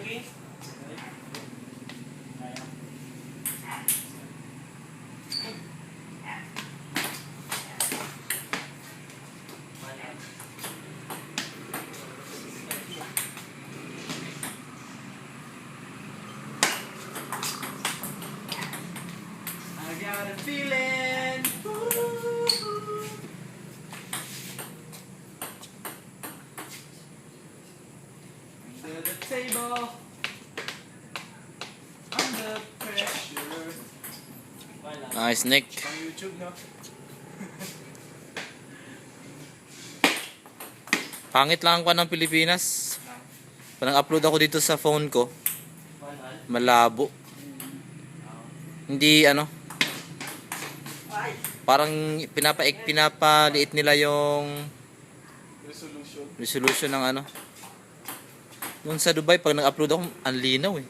Lagi. I got a feeling. Under the table, under pressure. Nice, Nick. Pang YouTube, no? Pangit lang ako ng Pilipinas. Parang upload ako dito sa phone ko. Malabo. Hindi ano. Parang pinapaliit nila yung resolution ng ano. Nung sa Dubai, pag nag-upload ako, ang linaw eh.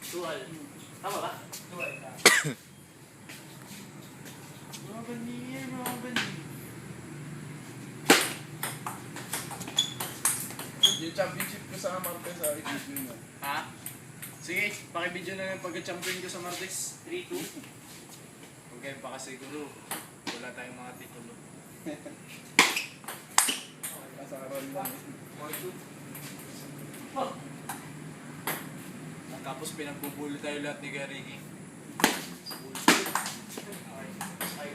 Dual. Tama ba? Dual. Robin. Yung championship ko sa Martes sa i-video mo. Ha? Sige, pakibidyo na lang pagka-champion ko sa Martes. 3-2. Huwag kayong pakasiguro. Wala tayong mga titulo. Kasaran lang. Oh. Tapos pinagbubulo tayo lahat ni Gariki.